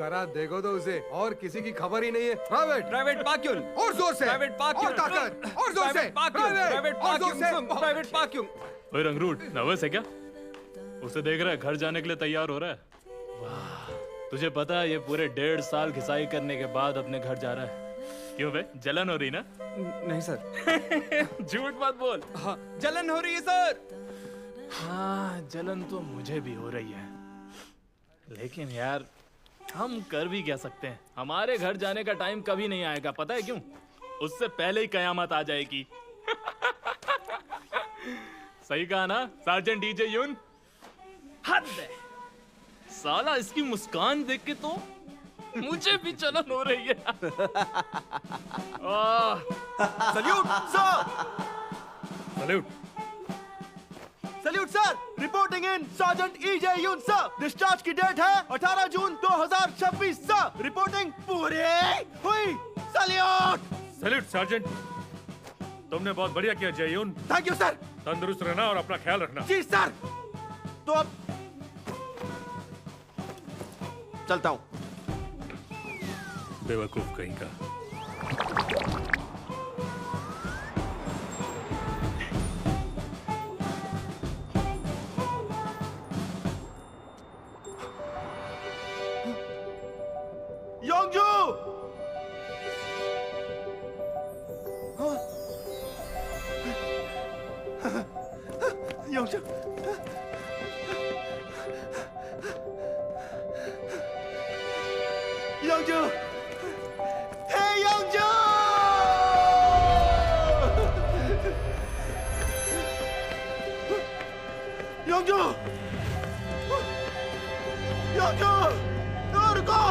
जरा देखो तो उसे, और किसी की खबर ही नहीं है। प्राइवेट प्राइवेट पाक्यून, और जोर से, प्राइवेट पाक्यून, और ताकत, और जोर से, प्राइवेट और जोर से। पाक्यून, प्राइवेट पाक्यून। ओए रंगरूट, नर्वस है क्या? उसे देख रहा है घर जाने के लिए तैयार हो रहा है। वाह, तुझे पता है ये पूरे 1.5 साल घिसाई करने के बाद अपने घर जा रहा है। क्यों बे, जलन हो रही ना? नहीं सर। झूठ मत बोल। हाँ, जलन हो रही है सर। हाँ, जलन तो मुझे भी हो रही है, लेकिन यार हम कर भी क्या सकते हैं? हमारे घर जाने का टाइम कभी नहीं आएगा, पता है क्यों? उससे पहले ही कयामत आ जाएगी। सही कहा ना सार्जेंट डीजे यून? हद है साला, इसकी मुस्कान देख के तो मुझे भी जलन हो रही है। Salute sir, salute. Salute sir. Reporting in sergeant E J Yoon sir. Discharge की डेट है 18 जून 2026 सर। रिपोर्टिंग पूरी हुई। सल्यूट। सैल्यूट सार्जेंट, तुमने बहुत बढ़िया किया जयून। Thank you sir. तंदुरुस्त रहना और अपना ख्याल रखना। जी सर। तो अब चलता हूँ। बेवकूफ कहीं का। योंगजू। योंगजू। योंगजू। हे योंगजू। योंगजू। योंगजू। रुको।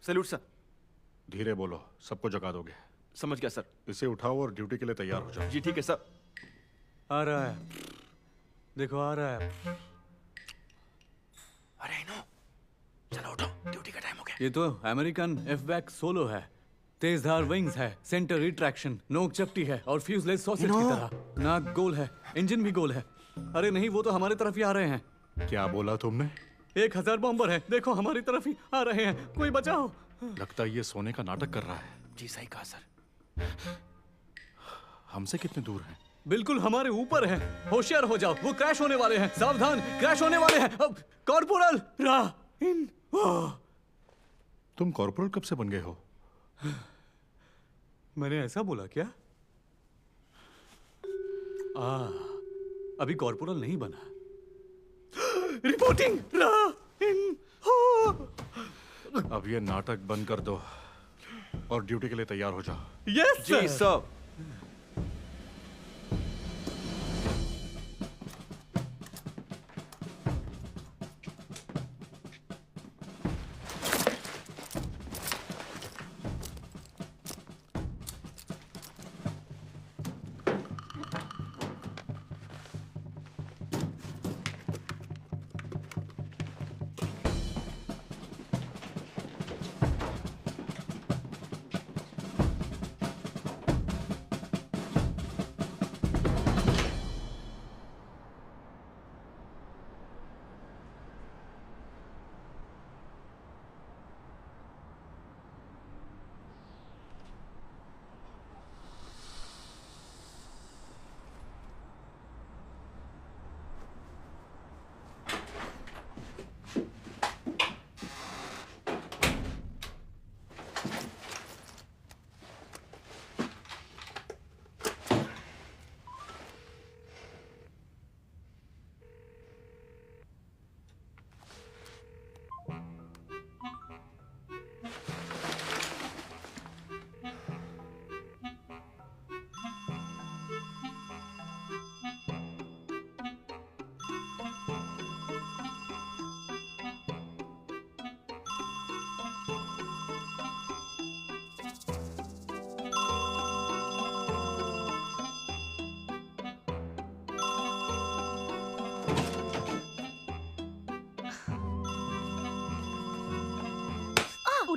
Salute sir. धीरे बोलो, सबको जगा दोगे। समझ गया सर। इसे उठाओ और ड्यूटी के लिए तैयार हो जाओ। जी ठीक है सर। आ रहा है, देखो आ रहा है। अरे नो, चलो उठो, ड्यूटी का टाइम हो गया। ये तो अमेरिकन एफबैक सोलो है। तेजधार विंग्स है, सेंटर रिट्रैक्शन, नोक चपटी है और फ्यूजलेज सॉसेज की तरह। नाक गोल है, इंजन भी गोल है। अरे नहीं, वो तो हमारे तरफ ही आ रहे हैं। क्या बोला तुमने? 1000 बॉम्बर है, देखो हमारी तरफ ही आ रहे हैं, कोई बचाओ। लगता है ये सोने का नाटक कर रहा है। जी सही कहा सर। हमसे कितने दूर हैं? बिल्कुल हमारे ऊपर है, होशियार हो जाओ, वो क्रैश होने वाले हैं, सावधान, क्रैश होने वाले हैं। अब कॉर्पोरल तुम कॉर्पोरल कब से बन गए हो? मैंने ऐसा बोला क्या? अभी कॉर्पोरल नहीं बना। रिपोर्टिंग अब ये नाटक बंद कर दो और ड्यूटी के लिए तैयार हो जाओ। यस जी सर।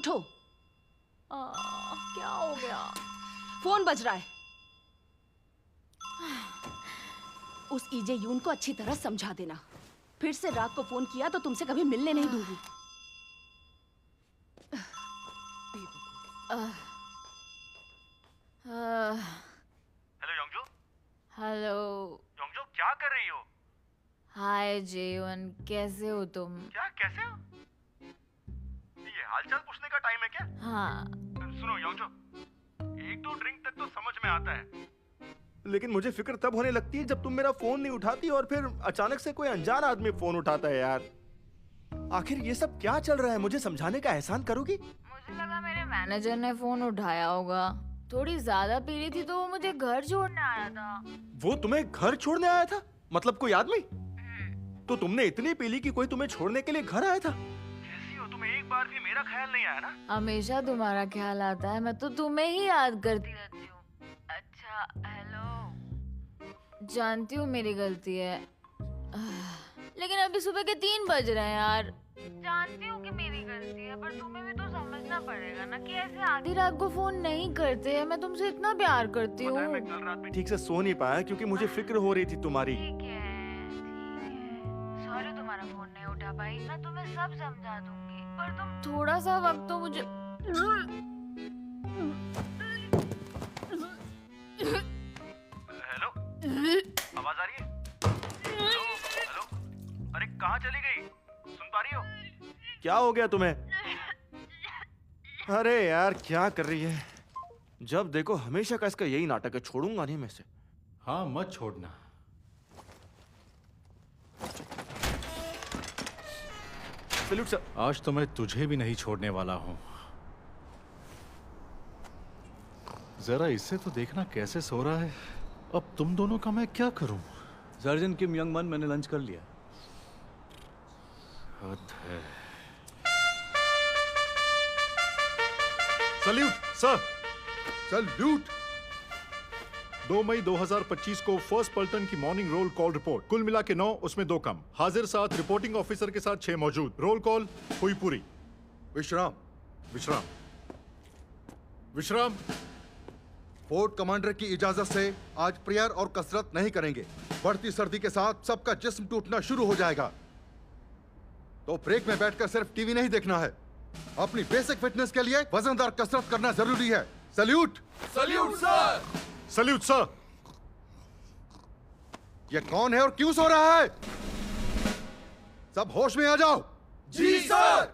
उठो। क्या हो गया? फोन बज रहा है। उस ईजे यून को अच्छी तरह समझा देना। फिर से रात को फोन किया तो तुमसे कभी मिलने नहीं दूंगी। हेलो योंगजो। हेलो योंगजो क्या कर रही हो? हाय जेवन, कैसे हो तुम? क्या कैसे हो? ये हालचाल पूछने का टाइम है क्या? हाँ। सुनो योंगजो, एक दो ड्रिंक तक तो समझ में आता है, लेकिन मुझे फिक्र तब होने लगती है जब तुम मेरा फोन नहीं उठाती और फिर अचानक से कोई अनजान आदमी फोन उठाता है यार। आखिर ये सब क्या चल रहा है, मुझे समझाने का एहसान करोगी? मुझे लगा मेरे मैनेजर ने फोन उठाया होगा। थोड़ी ज्यादा पी रही थी तो वो मुझे घर छोड़ने आया था। वो तुम्हें घर छोड़ने आया था? मतलब कोई आदमी? तो तुमने इतनी पी ली कि कोई तुम्हें छोड़ने के लिए घर आया था? कैसी हो? तुम्हें एक बार भी मेरा ख्याल नहीं आया ना? हमेशा तुम्हारा ख्याल आता है, मैं तो तुम्हें ही याद करती रहती हूँ। अच्छा हेलो, जानती हूँ मेरी गलती है, लेकिन अभी सुबह के 3 बज रहे हैं यार। जानती हूँ कि मेरी गलती है, पर तुम्हें भी तो समझना पड़ेगा ना कि ऐसे आधी रात को फोन नहीं करते हैं। मैं तुमसे इतना प्यार करती हूँ। मैं कल रात में ठीक से सो नहीं पाया क्योंकि मुझे फिक्र हो रही थी तुम्हारी। ठीक है, सॉरी तुम्हारा फोन नहीं उठा पाई। मैं तुम्हें सब समझा दूंगी, पर तुम थोड़ा सा वक्त तो मुझे। हेलो, आवाज आ रही है? हेलो हेलो, अरे कहाँ चली गई? सुन पा रही हो? क्या हो गया तुम्हें? अरे यार क्या कर रही है? जब देखो हमेशा का इसका यही नाटक है, छोड़ूंगा नहीं मैं इसे। हाँ मत छोड़ना। Salute sir. आज तो मैं तुझे भी नहीं छोड़ने वाला हूं। जरा इससे तो देखना कैसे सो रहा है। अब तुम दोनों का मैं क्या करूं? सर्जन किम यंगमन, मैंने लंच कर लिया। हद है। Salute sir. सल्यूट। 2 मई 2025 को फर्स्ट पल्टन की मॉर्निंग रोल कॉल रिपोर्ट। कुल मिला के 9, उसमें 2 कम। हाजिर 7, रिपोर्टिंग ऑफिसर के साथ 6 मौजूद। रोल कॉल हुई पूरी। विश्राम। विश्राम। विश्राम। फोर्ट कमांडर की इजाजत से आज प्रेयर और कसरत नहीं करेंगे। बढ़ती सर्दी के साथ सबका जिस्म टूटना शुरू हो जाएगा, तो ब्रेक में बैठकर सिर्फ टीवी नहीं देखना है। अपनी बेसिक फिटनेस के लिए वजनदार कसरत करना जरूरी है। Salute. Salute sir. Salute sir. ये कौन है और क्यों सो रहा है? सब होश में आ जाओ। जी सर।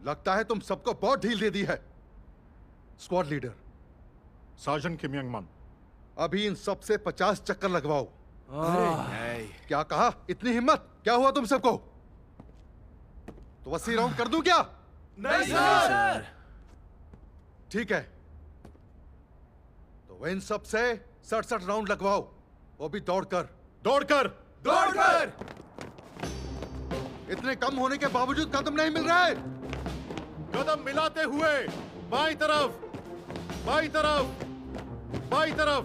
लगता है तुम सबको बहुत ढील दे दी है। स्क्वाड लीडर, सार्जन किम यंगमन, अभी इन सब से 50 चक्कर लगवाओ। क्या कहा? इतनी हिम्मत? क्या हुआ तुम सबको? तो 80 राउंड कर दूं क्या? नहीं सर। ठीक है, तो इन सब से 67 राउंड लगवाओ, वो भी दौड़कर। दौड़कर। दौड़कर। इतने कम होने के बावजूद कदम नहीं मिल रहा है। कदम मिलाते हुए बाईं तरफ, बाईं तरफ, बाईं तरफ।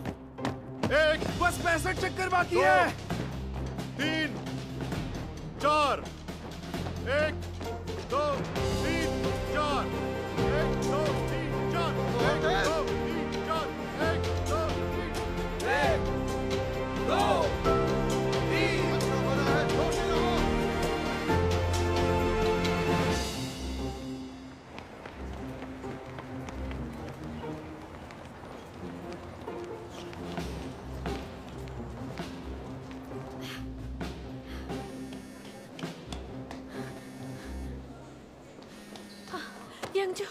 1, बस 65 चक्कर बाकी है। 3, 4। 1, 2, 3, 4। 1, 2, 3, 4। 1, 2, 3, 4। 1, 2, 3। 1, 2, 3। अच्छा बना है, छोड़ते रहो। यंगजू,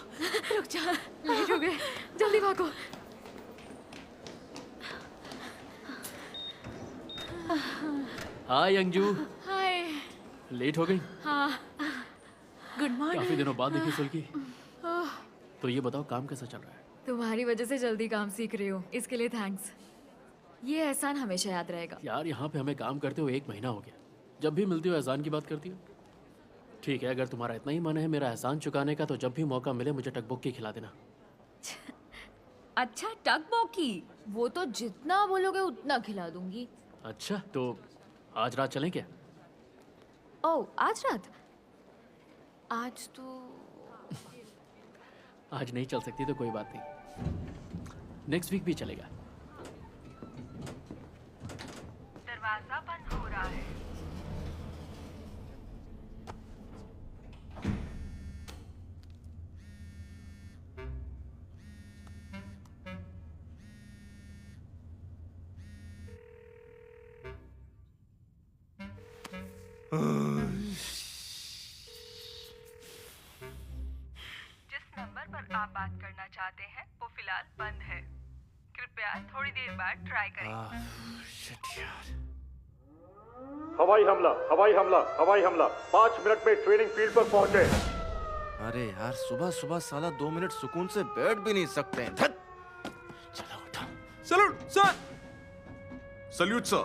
रुक जा, लेट हो गए, जल्दी भागो। हाय यंगजू, हाय। लेट हो गई? हाँ, गुड मॉर्निंग। काफी दिनों बाद देखी सुल्की। तो ये बताओ काम कैसा चल रहा है? तुम्हारी वजह से जल्दी काम सीख रही हूँ, इसके लिए थैंक्स। ये एहसान हमेशा याद रहेगा। यार यहाँ पे हमें काम करते हुए 1 महीना हो गया। जब भी मिलती हो एहसान की बात करती हो। ठीक है, अगर तुम्हारा इतना ही मन है मेरा एहसान चुकाने का, तो जब भी मौका मिले मुझे टकबुक्की खिला देना। अच्छा, टकबॉकी? वो तो जितना बोलोगे उतना खिला दूंगी। अच्छा, तो आज रात चलें क्या? ओह, आज रात? आज तो आज नहीं चल सकती तो कोई बात नहीं, नेक्स्ट वीक भी चलेगा। दरवाजा बंद हो रहा है। जिस नंबर पर आप बात करना चाहते हैं वो फिलहाल बंद है, कृपया थोड़ी देर बाद ट्राई करें। हवाई हमला, हवाई हमला, हवाई हमला। 5 मिनट में ट्रेनिंग फील्ड पर पहुंचे। अरे यार, सुबह सुबह साला 2 मिनट सुकून से बैठ भी नहीं सकते हैं। धत! चलो उठो। Salute sir. Salute sir.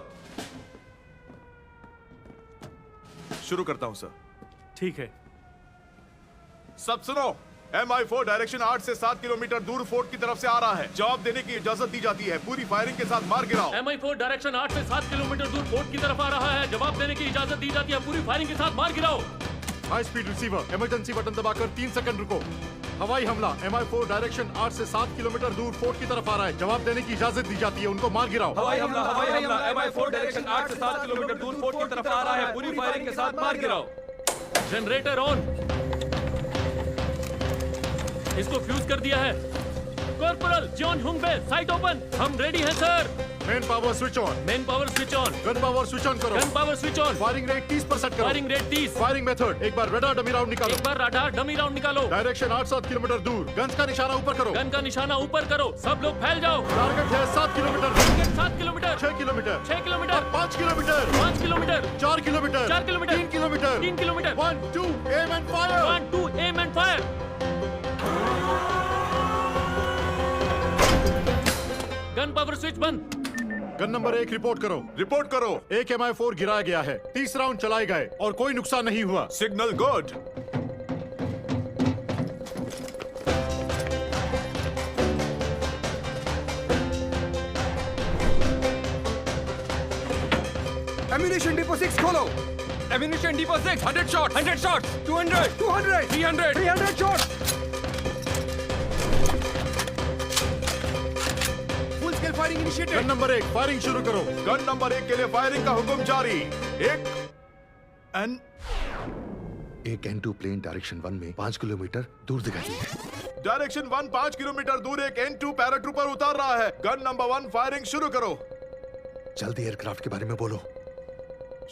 शुरू करता हूं सर। ठीक है। सब सुनो, MI4 डायरेक्शन 8 से 7 किलोमीटर दूर फोर्ट की तरफ से आ रहा है। जवाब देने की इजाजत दी जाती है। पूरी फायरिंग के साथ मार गिराओ। MI4 डायरेक्शन 8 से 7 किलोमीटर दूर फोर्ट की तरफ आ रहा है। जवाब देने की इजाजत दी जाती है। पूरी फायरिंग के साथ मार गिराओ। High speed receiver, emergency button दबाकर 3 सेकंड रुको। हवाई हमला, MI4 डायरेक्शन 8 से 7 किलोमीटर दूर फोर्ट की तरफ आ रहा है। जवाब देने की इजाजत दी जाती है। उनको मार गिराओ। हवाई हमला, MI4 डायरेक्शन 8 से 7 किलोमीटर दूर फोर्ट की तरफ आ रहा है। पूरी फायरिंग के साथ मार गिराओ। Generator on. इसको फ्यूज कर दिया है। Corporal John Hungbe, sight open. हम रेडी हैं sir. Main power switch on. Main power switch on. Gun power switch on करो। Gun power switch on. Firing rate 30 पर सेट करो। Firing rate 30। फायरिंग मेथड, एक बार radar dummy round निकालो। एक बार radar dummy round निकालो। Direction 8-7 kilometre दूर। Guns का निशाना ऊपर करो। गन का निशाना ऊपर करो। सब लोग फैल जाओ। टारगेट है 7 kilometre. Target 7 kilometre. 6 kilometre. 6 kilometre. 5 kilometre. 5 kilometre. 4 kilometre. 4 kilometre. 3 kilometre. 3 kilometre. 1 2 aim and fire. 1 2 aim and fire. Gun power switch बंद। गन नंबर 1 रिपोर्ट करो। रिपोर्ट करो। एक MI4 गिराया गया है। 30 राउंड चलाए गए और कोई नुकसान नहीं हुआ। Signal good. एम्यूनिशन डिपो 6 खोलो। Ammunition depot 6 100 shot 100 shot 200 200 300 300 shot. Full scale firing initiated. Gun number 1 firing शुरू करो। गन नंबर 1 के लिए फायरिंग का हुक्म जारी। एक N2 प्लेन डायरेक्शन 1 में 5 किलोमीटर दूर दिखाई है। डायरेक्शन 1 5 किलोमीटर दूर एक N2 पैराट्रूपर उतार रहा है। गन नंबर 1 फायरिंग शुरू करो। जल्दी एयरक्राफ्ट के बारे में बोलो।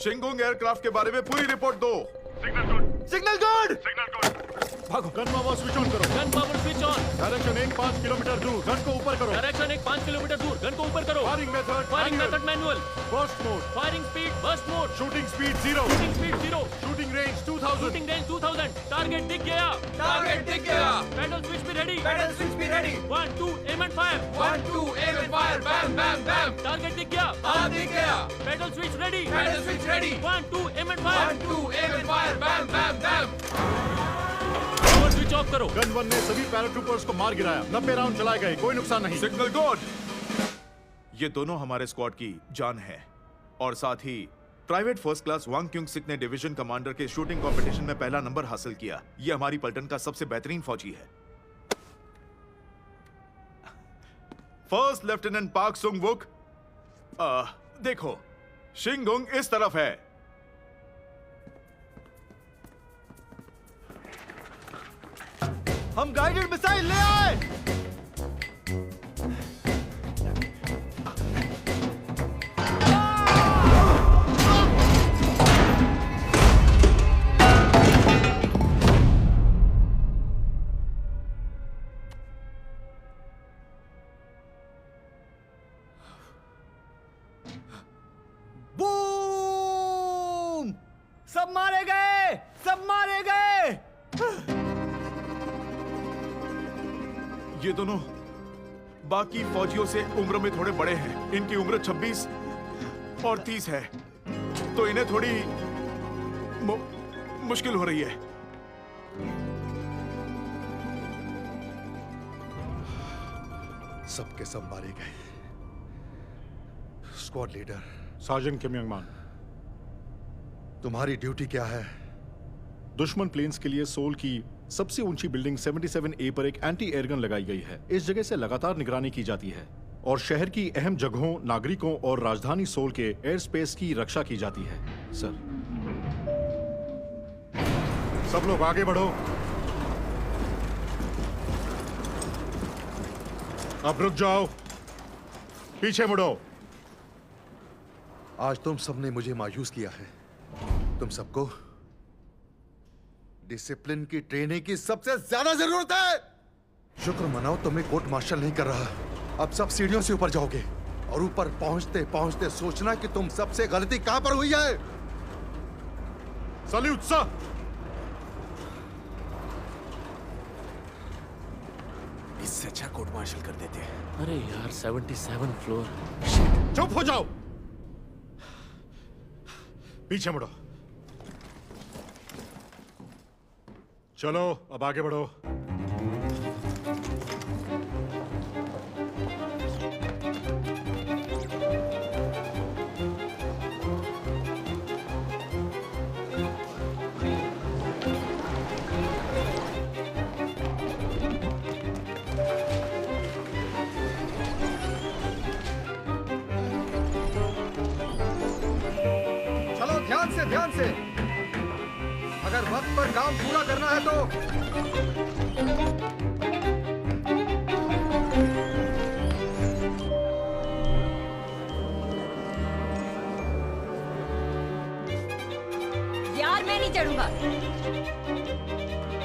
शिंगुंग एयरक्राफ्ट के बारे में पूरी रिपोर्ट दो। Signal good. भागो। गन पावर स्विच ऑन करो। Gun power switch on. Direction 1 5 kilometre दूर। गन को ऊपर करो। डायरेक्शन 1 5 किलोमीटर दूर। गन को ऊपर करो। Firing method. Firing method manual. Burst mode. Firing speed burst mode. Shooting speed 0। Shooting speed 0। Shooting range 2000। Shooting range 2000। Target दिख गया। टारगेट दिख गया। पैडल स्विच भी रेडी। पैडल स्विच भी ready. 1 2 aim and fire. 1 2 aim and fire. Bam bam bam. Target दिख गया। हां दिख गया। Pedal switch ready. Pedal switch ready. 1 2 aim and fire. 1 2 aim and fire. Bam bam bam. Power switch off करो। Gun 1 ने सभी paratroopers को मार गिराया। 90 राउंड चलाए गए, कोई नुकसान नहीं। Signal good. ये दोनों हमारे स्क्वाड की जान है और साथ ही प्राइवेट फर्स्ट क्लास वांग क्यूंग सिक ने डिवीजन कमांडर के शूटिंग कंपटीशन में पहला नंबर हासिल किया। ये हमारी पलटन का सबसे बेहतरीन फौजी है। फर्स्ट लेफ्टिनेंट पार्क सुंग वुक। देखो, शिंगुंग इस तरफ है। हम गाइडेड मिसाइल ले आए। बूम! सब मारे गए, सब मारे गए। ये दोनों बाकी फौजियों से उम्र में थोड़े बड़े हैं। इनकी उम्र 26 और 30 है, तो इन्हें थोड़ी मुश्किल हो रही है। सबके सब मारे गए। स्क्वाड लीडर सार्जेंट किम यंग मान, तुम्हारी ड्यूटी क्या है? दुश्मन प्लेन्स के लिए सोल की सबसे ऊंची बिल्डिंग 77A पर एक एंटी एयरगन लगाई गई है। इस जगह से लगातार निगरानी की जाती है और शहर की अहम जगहों, नागरिकों और राजधानी सोल के एयर स्पेस की रक्षा की जाती है। सर, सब लोग आगे बढ़ो। अब रुक जाओ, पीछे मुड़ो। आज तुम सबने मुझे मायूस किया है। तुम सबको डिसिप्लिन की ट्रेनिंग की सबसे ज्यादा जरूरत है। शुक्र मनाओ तुम्हें कोर्ट मार्शल नहीं कर रहा। अब सब सीढ़ियों से ऊपर जाओगे और ऊपर पहुंचते पहुंचते सोचना कि तुम सबसे गलती कहां पर हुई है। Salute sir. इससे अच्छा कोर्ट मार्शल कर देते हैं। अरे यार 77 फ्लोर। चुप हो जाओ, पीछे मुड़ो। चलो अब आगे बढ़ो। चलो ध्यान से। अगर वक्त पर काम पूरा करना है तो यार मैं नहीं चढ़ूंगा।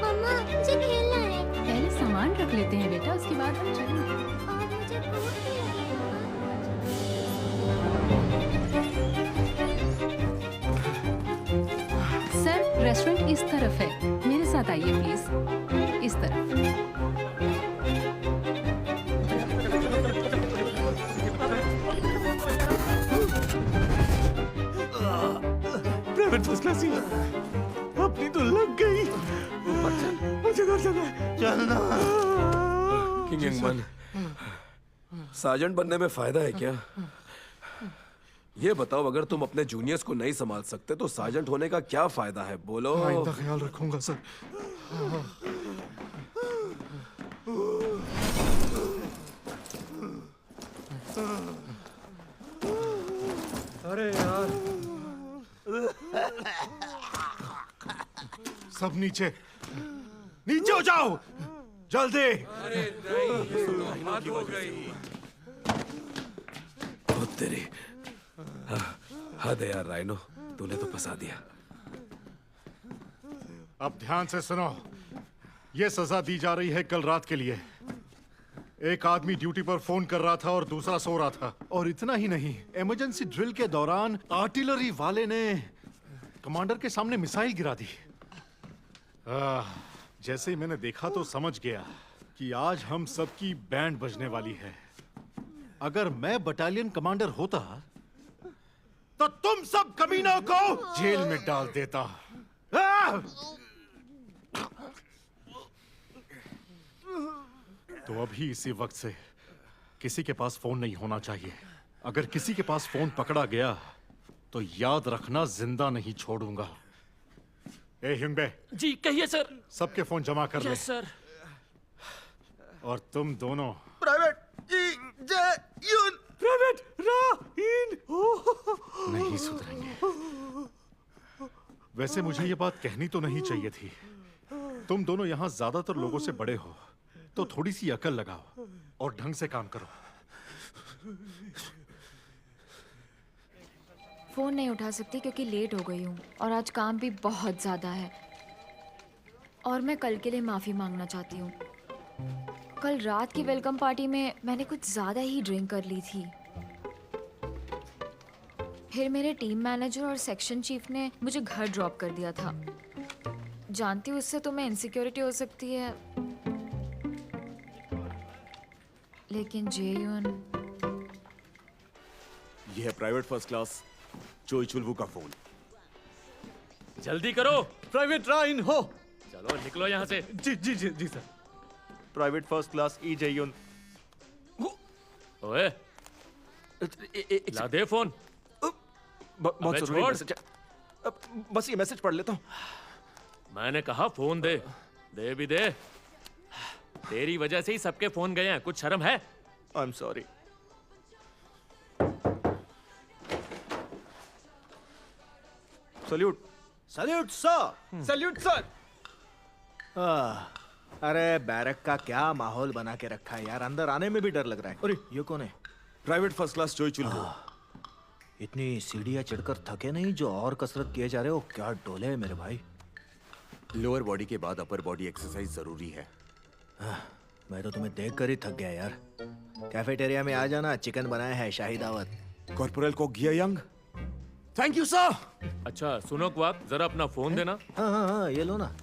मम्मा मुझे खेलना है। पहले सामान रख लेते हैं बेटा, उसके बाद हम चलेंगे। और मुझे भूख भी लगी है। सर रेस्टोरेंट इस तरफ है, मेरे साथ आइए प्लीज। इस तरफ। प्राइवेट फर्स्ट क्लास ही अपनी तो लग गई। मुझे घर जाना है। चलना। किंग यंगमैन, सार्जेंट बनने में फायदा है क्या? ये बताओ, अगर तुम अपने जूनियर्स को नहीं संभाल सकते तो सार्जेंट होने का क्या फायदा है? बोलो। आइंदा ख्याल रखूंगा सर। अरे यार, सब नीचे नीचे हो जाओ, जल्दी। अरे नहीं, बात हो गई। ओ तेरी, हद है यार राइनो, तूने तो फंसा दिया। अब ध्यान से सुनो, ये सजा दी जा रही है कल रात के लिए। एक आदमी ड्यूटी पर फोन कर रहा था और दूसरा सो रहा था। और इतना ही नहीं, इमरजेंसी ड्रिल के दौरान आर्टिलरी वाले ने कमांडर के सामने मिसाइल गिरा दी। जैसे ही मैंने देखा तो समझ गया कि आज हम सबकी बैंड बजने वाली है। अगर मैं बटालियन कमांडर होता तो तुम सब कमीनों को जेल में डाल देता। तो अभी इसी वक्त से किसी के पास फोन नहीं होना चाहिए। अगर किसी के पास फोन पकड़ा गया तो याद रखना, जिंदा नहीं छोड़ूंगा। ए ह्युंगबे। जी कहिए सर। सबके फोन जमा कर ले। Yes sir. और तुम दोनों प्राइवेट ई जे यून, प्राइवेट रा-इन नहीं सुधरेंगे। वैसे मुझे ये बात कहनी तो नहीं चाहिए थी। तुम दोनों यहाँ ज्यादातर लोगों से बड़े हो, तो थोड़ी सी अकल लगाओ और ढंग से काम करो। फोन नहीं उठा सकती क्योंकि लेट हो गई हूँ और आज काम भी बहुत ज़्यादा है। और मैं कल के लिए माफ़ी मांगना चाहती हूँ। कल रात की वेलकम पार्टी में मैंने कुछ ज़्यादा ही ड्रिंक कर ली थी। फिर मेरे टीम मैनेजर और सेक्शन चीफ ने मुझे घर ड्रॉप कर दिया था। जानती हूँ इससे तुम्हें इनसिक्योरिटी हो सकती है, लेकिन जेयुन। यह है प्राइवेट फर्स्ट क्लास चोई चुलबू का फोन। जल्दी करो। प्राइवेट राइन हो। चलो निकलो यहाँ से। जी जी जी जी sir. Private first class E Jayun. ओए ला दे फोन। बहुत जरूरी छोड़। मैसेज है। बस ये मैसेज पढ़ लेता हूँ। मैंने कहा फोन दे। दे भी दे। तेरी वजह से ही सबके फोन गए हैं, कुछ शर्म है? I am sorry. Salute. Salute sir. Salute sir. अरे बैरक का क्या माहौल बना के रखा है यार, अंदर आने में भी डर लग रहा है। अरे ये कौन है? प्राइवेट फर्स्ट क्लास जोई चुल्बो। इतनी सीढ़ियां चढ़कर थके नहीं जो और कसरत किए जा रहे हो? क्या डोले है मेरे भाई। लोअर बॉडी के बाद अपर बॉडी एक्सरसाइज जरूरी है। मैं तो तुम्हें देखकर ही थक गया यार। कैफेटेरिया में आ जाना, चिकन बनाया है, शाही दावत। कॉर्पोरल को गिया यंग। Thank you sir. अच्छा सुनो क्वाक, जरा अपना फोन देना। हाँ, ये लो ना।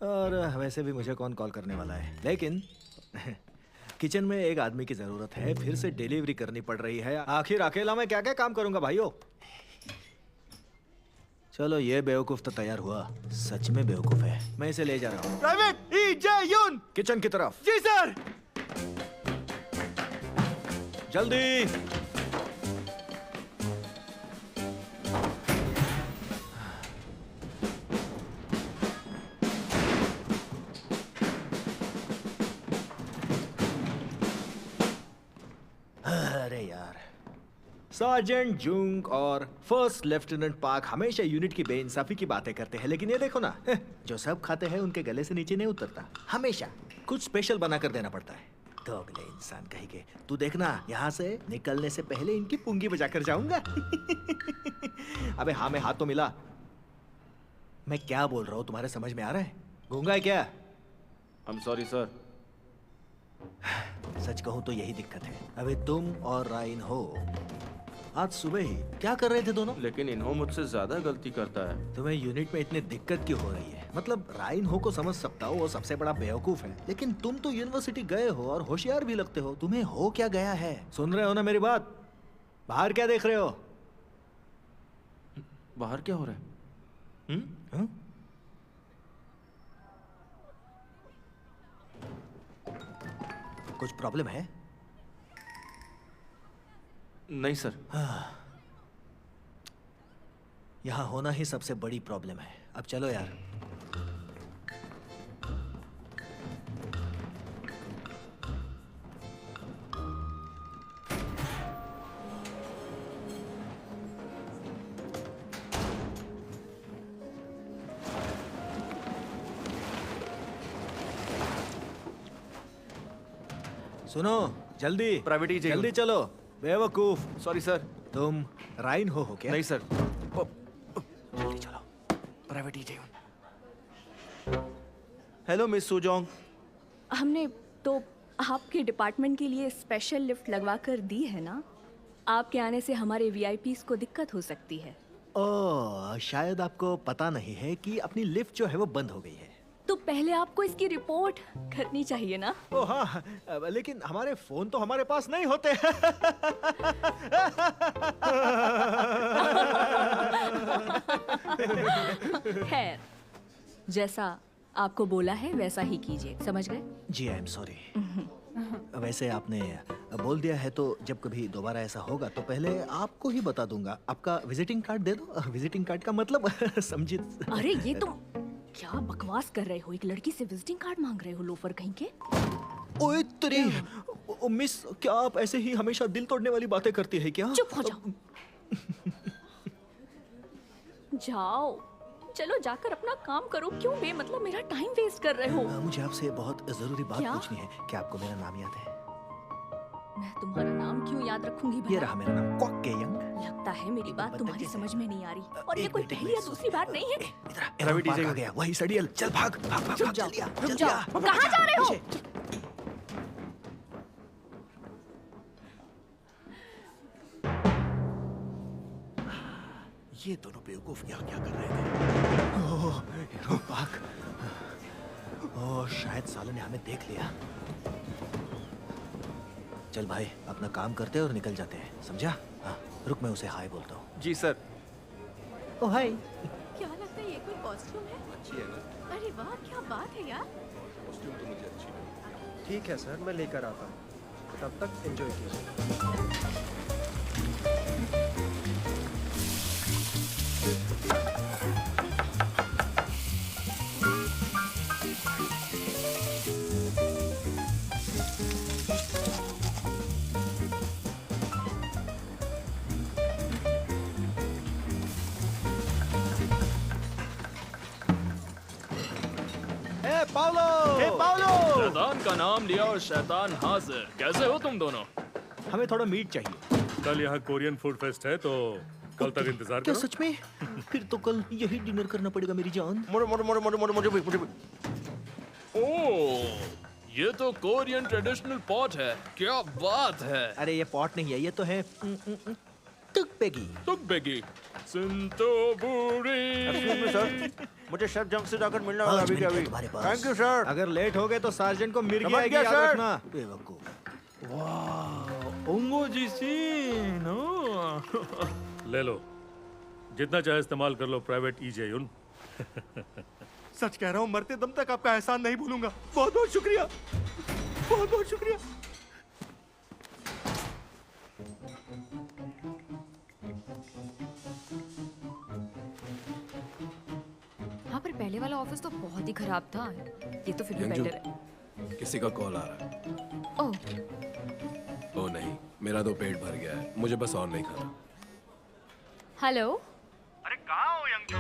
और वैसे भी मुझे कौन कॉल करने वाला है, लेकिन किचन में एक आदमी की जरूरत है, फिर से डिलीवरी करनी पड़ रही है। आखिर अकेला मैं क्या क्या काम करूंगा भाइयों। चलो ये बेवकूफ तो तैयार हुआ, सच में बेवकूफ है। मैं इसे ले जा रहा हूँ प्राइवेट ईजे यून किचन की तरफ। जी सर। जल्दी। अरे यार, सार्जेंट जुंग और फर्स्ट लेफ्टिनेंट पार्क हमेशा यूनिट की बेइंसाफी की बातें करते हैं, लेकिन ये देखो ना, जो सब खाते हैं उनके गले से नीचे नहीं उतरता। हमेशा कुछ स्पेशल बना कर देना पड़ता है। तो अगले इंसान कहेंगे, तू देखना यहाँ से निकलने से पहले इनकी पुंगी बजाकर जाऊंगा। अबे हाँ में हाथ तो मिला। मैं क्या बोल रहा हूँ तुम्हारे समझ में आ रहा है? गूंगा है क्या? I'm sorry sir. सच कहूं तो यही दिक्कत है। अबे तुम और राइन हो आज सुबह ही क्या कर रहे थे दोनों? लेकिन इन्हो मुझसे ज्यादा गलती करता है। तुम्हें यूनिट में इतनी दिक्कत क्यों हो रही है? मतलब राइन हो को समझ सकता हूँ, वो सबसे बड़ा बेवकूफ है, लेकिन तुम तो यूनिवर्सिटी गए हो और होशियार भी लगते हो। तुम्हें हो क्या गया है? सुन रहे हो ना मेरी बात? बाहर क्या देख रहे हो? बाहर क्या हो रहा है? कुछ प्रॉब्लम है? नहीं सर। यहाँ होना ही सबसे बड़ी प्रॉब्लम है। अब चलो यार। सुनो जल्दी, प्राइवेट ही जल्दी चलो। बेवकूफ। Sorry sir. तुम राइन हो क्या? नहीं सर। जल्दी चलो। प्राइवेट ही हेलो मिस सुजोंग। हमने तो आपके डिपार्टमेंट के लिए स्पेशल लिफ्ट लगवा कर दी है ना। आपके आने से हमारे वीआईपीज़ को दिक्कत हो सकती है। ओह, शायद आपको पता नहीं है कि अपनी लिफ्ट जो है वो बंद हो गई है। तो पहले आपको इसकी रिपोर्ट करनी चाहिए ना। ओह हाँ, लेकिन हमारे फोन तो हमारे पास नहीं होते। खैर, जैसा आपको बोला है वैसा ही कीजिए, समझ गए? जी आई एम सॉरी। वैसे आपने बोल दिया है तो जब कभी दोबारा ऐसा होगा तो पहले आपको ही बता दूंगा। आपका विजिटिंग कार्ड दे दो। विजिटिंग कार्ड का मतलब समझी? अरे ये तुम क्या बकवास कर रहे हो? एक लड़की से विजिटिंग कार्ड मांग रहे हो, लोफर कहीं के। ओए तेरी मिस, क्या आप ऐसे ही हमेशा दिल तोड़ने वाली बातें करती है क्या? चुप हो जाओ। जाओ, चलो जाकर अपना काम करो। क्यों बेमतलब मेरा टाइम वेस्ट कर रहे हो? मुझे आपसे बहुत जरूरी बात क्या? पूछनी है। क्या आपको मेरा नाम याद है? मैं तुम्हारा नाम क्यों याद रखूंगी भला? ये रहा मेरा नाम, क्वाक यंग। लगता है मेरी बात तुम्हारी समझ में नहीं आ रही। और ये कोई पहली या दूसरी बात नहीं है। प्राइवेट आ गया, वही सड़ियल। चल भाग भाग भाग, रुक भाग जाओ, जल्दी आ, रुक जल्दी जाओ। आ। कहाँ जा रहे हो? ये दोनों बेवकूफ यहाँ क्या कर रहे थे? ओह, भाग। ओह, शायद साले ने हमें देख लिया। चल भाई, अपना काम करते हैं और निकल जाते हैं, समझा? हाँ, रुक मैं उसे हाय बोलता हूँ। जी सर। ओ हाय। क्या लगता है ये कोई कॉस्ट्यूम है? अच्छी है ना? अरे वाह, क्या बात है यार। कॉस्ट्यूम तो मुझे अच्छी लगी। ठीक है सर, मैं लेकर आता हूँ। तब तक एंजॉय कीजिए। पाउलो! हे पाउलो! शैतान का नाम लिया और शैतान हाजिर। कैसे हो तुम दोनों? हमें थोड़ा मीट चाहिए। कल यहाँ कोरियन फूड फेस्ट है, तो कल तक इंतजार क्या करो। सच में? फिर तो कल यही डिनर करना पड़ेगा मेरी जान। मुझे ओह, ये तो कोरियन ट्रेडिशनल पॉट है। क्या बात है। अरे ये पॉट नहीं है, ये तो है तुकबेगी। तुकबेगी सिंतो बुरी। सर, मुझे शेफ जंग से जाकर मिलना होगा अभी के अभी। Thank you sir. अगर लेट हो गए तो सार्जेंट को मिर्गी आएगी, याद रखना। बेवकूफ। वाह, ओंगो जी सीन। ले लो, जितना चाहे इस्तेमाल कर लो प्राइवेट ईजे यून। सच कह रहा हूँ, मरते दम तक आपका एहसान नहीं भूलूंगा। बहुत बहुत शुक्रिया, बहुत बहुत शुक्रिया। हाँ, पर पहले वाला ऑफिस तो बहुत ही खराब था। ये तो फिर भी यंजू, बेटर है। किसी का कॉल आ रहा है। ओह ओ नहीं, मेरा तो पेट भर गया है, मुझे बस और नहीं खाना। हेलो। अरे कहाँ हो यंगजू?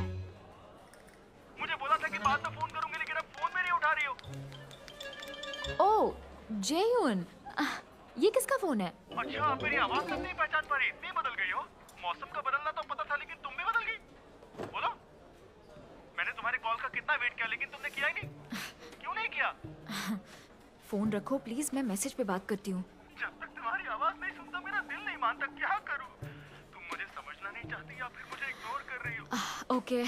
मुझे बोला था कि बाद में फोन करूंगी, लेकिन अब फोन में नहीं उठा रही हो। ओह जेयुन, ये किसका फोन है? अच्छा, आप मेरी आवाज तक नहीं पहचान पा रही, इतनी बदल गई हो। मौसम का बदलना तो पता था, लेकिन तुम भी बदल गई। बोलो, मैंने तुम्हारे कॉल का कितना वेट किया, लेकिन तुमने किया ही नहीं। क्यों नहीं किया? फोन रखो प्लीज, मैं मैसेज पे बात करती हूँ। जब तक तुम्हारी आवाज नहीं सुनता मेरा दिल नहीं मानता। क्या करूं? तुम मुझे समझना नहीं चाहती या फिर मुझे इग्नोर कर रही हो? ओके,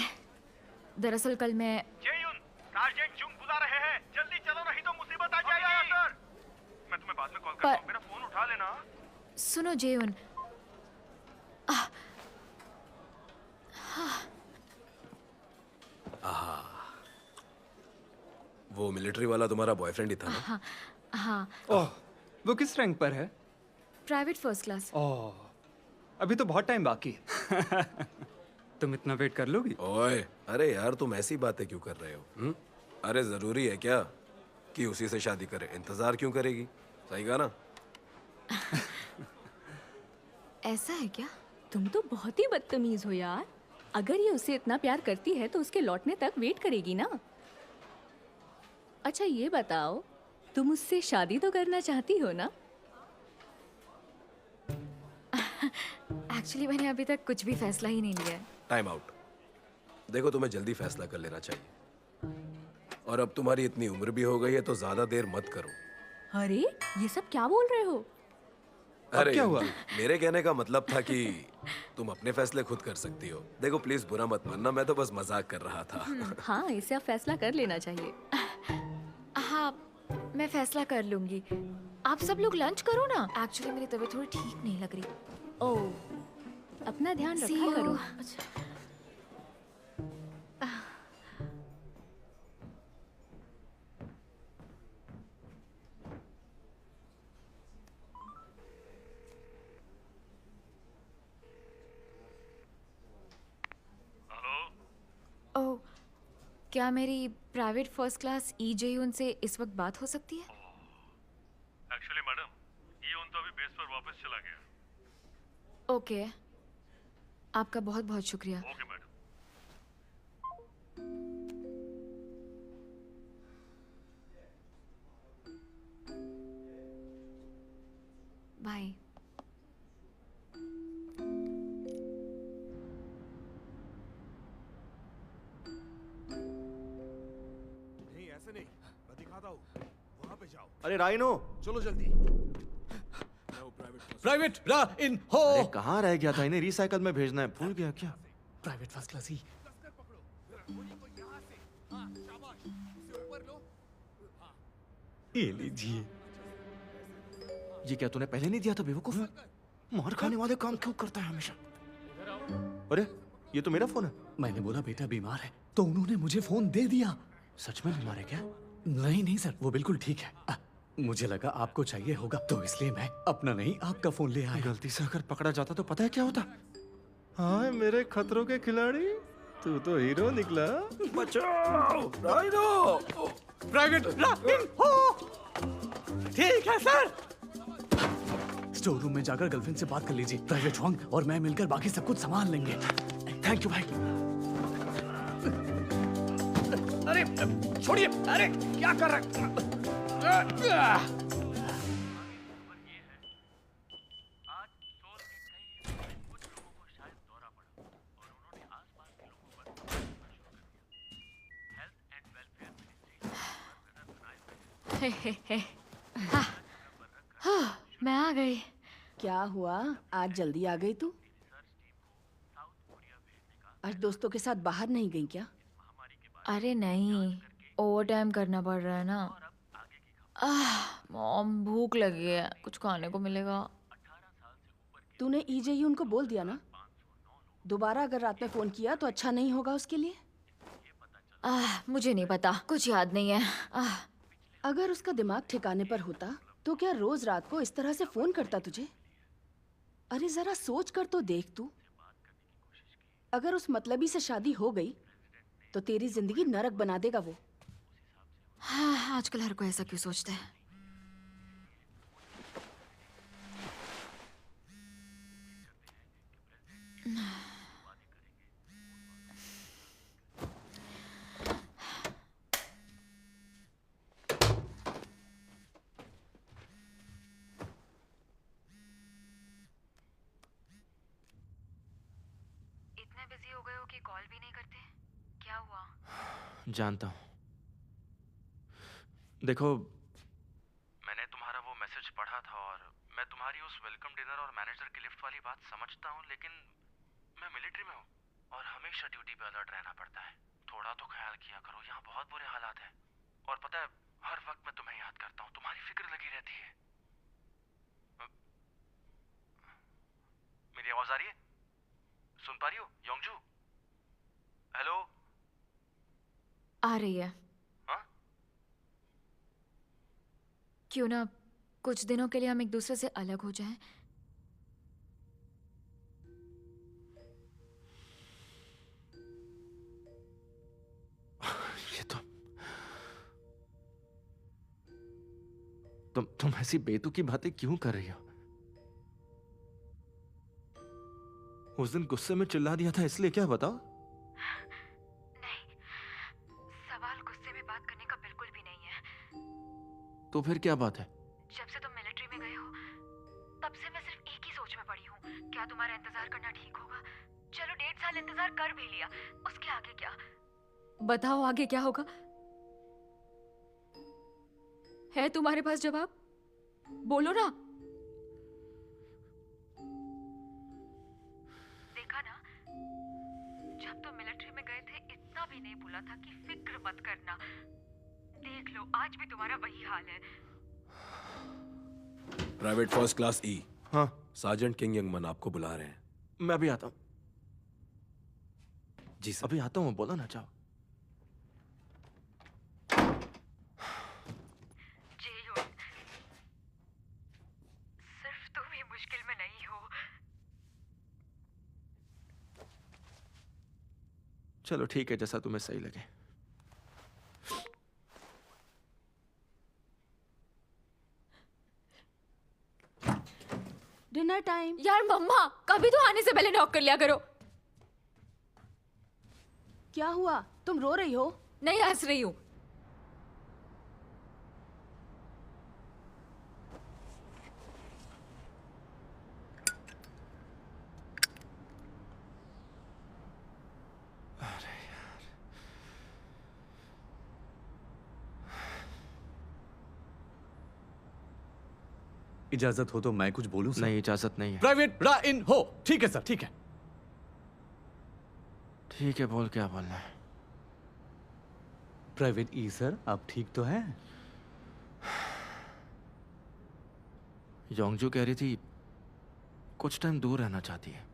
दरअसल कल मैं जेयुन, सार्जेंट जुंग बुला रहे हैं। जल्दी चलो, नहीं तो मुसीबत आ जाएगी। सर, मैं तुम्हें बाद में कॉल करता हूँ, मेरा फोन उठा लेना। सुनो जेयुन, आहा, वो मिलिट्री वाला तुम्हारा बॉयफ्रेंड ही था ना? हाँ हाँ। ओह, वो किस रैंक पर है? Private first class. ओह, अभी तो बहुत टाइम बाकी है। तुम इतना वेट कर लोगी? ओए, अरे यार तुम ऐसी बातें क्यों कर रहे हो? अरे जरूरी है क्या कि उसी से शादी करे? इंतजार क्यों करेगी? सही कहा ना? ऐसा है क्या? तुम तो बहुत ही बदतमीज हो यार। अगर ये उसे इतना प्यार करती है तो उसके लौटने तक वेट करेगी ना। अच्छा ये बताओ, तुम उससे शादी तो करना चाहती हो ना? एक्चुअली मैंने अभी तक कुछ भी फैसला ही नहीं लिया है। Time out. देखो, तुम्हें जल्दी फैसला कर लेना चाहिए, और अब तुम्हारी इतनी उम्र भी हो गई है तो ज्यादा देर मत करो। अरे ये सब क्या बोल रहे हो? अरे क्या हुआ? मेरे कहने का मतलब था कि तुम अपने फैसले खुद कर सकती हो। देखो प्लीज बुरा मत मानना, मैं तो बस मजाक कर रहा था। हाँ, इसे अब फैसला कर लेना चाहिए। हाँ, मैं फैसला कर लूंगी। आप सब लोग लंच करो ना। एक्चुअली मेरी तबीयत थोड़ी ठीक नहीं लग रही। ओह, अपना ध्यान See रखा you. करो। ओह, क्या मेरी प्राइवेट फर्स्ट क्लास ईजेयून से इस वक्त बात हो सकती है? एक्चुअली मैडम, ये उन तो अभी बेस पर वापस चला गया। ओके, आपका बहुत बहुत शुक्रिया। Okay madam. बाय। नहीं, ऐसे नहीं, मैं दिखाता हूँ। वहाँ पे जाओ। अरे राइनो, चलो जल्दी। प्राइवेट रा इन हो। अरे कहाँ रह गया था? इन्हें रिसाइकल में भेजना है, भूल गया क्या? प्राइवेट फर्स्ट क्लास ही। ये लीजिए। ये क्या तूने पहले नहीं दिया था बेवकूफ? मार खाने वाले काम क्यों करता है हमेशा? अरे ये तो मेरा फोन है। मैंने बोला बेटा बीमार है, तो उन्होंने मुझे फोन दे दिया। सच में बीमार है क्या? नहीं नहीं सर, वो बिल्कुल ठीक है। मुझे लगा आपको चाहिए होगा, तो इसलिए मैं अपना नहीं आपका फोन ले आया। गलती से अगर पकड़ा जाता तो पता है क्या होता? हाँ मेरे खतरों के खिलाड़ी, तू तो हीरो निकला। बचाओ राइनो। प्राइवेट राइन हो। ठीक है सर। स्टोर रूम में जाकर गर्लफ्रेंड से बात कर लीजिए। प्राइवेट वांग और मैं मिलकर बाकी सब कुछ संभाल लेंगे। थैंक यू भाई। अरे छोड़िए, अरे क्या कर रहे हैं? मैं आ गई। क्या हुआ, आज जल्दी आ गई तू? आज दोस्तों के साथ बाहर नहीं गई क्या? अरे नहीं, ओवर टाइम करना पड़ रहा है ना। मॉम भूख लगी है, कुछ खाने को मिलेगा? तूने ईजेयून को बोल दिया ना? दोबारा अगर रात में फोन किया तो अच्छा नहीं होगा उसके लिए। मुझे नहीं पता, कुछ याद नहीं है। अगर उसका दिमाग ठिकाने पर होता तो क्या रोज रात को इस तरह से फोन करता तुझे? अरे जरा सोच कर तो देख तू। अगर उस मतलबी से शादी हो गई तो तेरी जिंदगी नरक बना देगा वो। हाँ, आजकल हर कोई ऐसा क्यों सोचता है? इतने बिजी हो गए हो कि कॉल भी नहीं करते? क्या हुआ? जानता हूँ। देखो, मैंने तुम्हारा वो मैसेज पढ़ा था और मैं तुम्हारी उस वेलकम डिनर और मैनेजर की लिफ्ट वाली बात समझता हूँ, लेकिन मैं मिलिट्री में हूँ और हमेशा ड्यूटी पे अलर्ट रहना पड़ता है। थोड़ा तो ख्याल किया करो, यहाँ बहुत बुरे हालात हैं। और पता है, हर वक्त मैं तुम्हें याद करता हूँ, तुम्हारी फिक्र लगी रहती है। मेरी आवाज आ रही है? सुन पा रही हो योंगजू? हेलो? आ रही है। हाँ? क्यों ना कुछ दिनों के लिए हम एक दूसरे से अलग हो जाएं? ये तुम ऐसी बेतुकी बातें क्यों कर रही हो? उस दिन गुस्से में चिल्ला दिया था इसलिए क्या, बताओ? नहीं, सवाल गुस्से में बात करने का बिल्कुल भी नहीं है। तो फिर क्या बात है? जब से तुम मिलिट्री में गए हो तब से मैं सिर्फ एक ही सोच में पड़ी हूँ, क्या तुम्हारा इंतजार करना ठीक होगा? चलो 1.5 साल इंतजार कर भी लिया, उसके आगे क्या? बताओ आगे क्या होगा? है तुम्हारे पास जवाब? बोलो ना। देखा ना, जब तुम मिलिट्री में गए थे इतना भी नहीं बोला था कि फिक्र मत करना। देख लो, आज भी तुम्हारा वही हाल है। Private first class E. हाँ? सार्जेंट किंग यंगमन आपको बुला रहे हैं। मैं अभी आता हूँ। जी सर। अभी आता हूँ, बोलो ना, चाहो। सिर्फ तुम ही मुश्किल में नहीं हो। चलो ठीक है, जैसा तुम्हें सही लगे। Dinner time. यार मम्मा, कभी तो आने से पहले नॉक कर लिया करो। क्या हुआ, तुम रो रही हो? नहीं, हंस रही हूँ। इजाजत हो तो मैं कुछ बोलूं सर? नहीं, इजाजत नहीं है। प्राइवेट इन हो। ठीक है सर, ठीक है। ठीक है, बोल, क्या बोलना है? प्राइवेट ई सर, आप ठीक तो हैं? योंगजू कह रही थी कुछ टाइम दूर रहना चाहती है।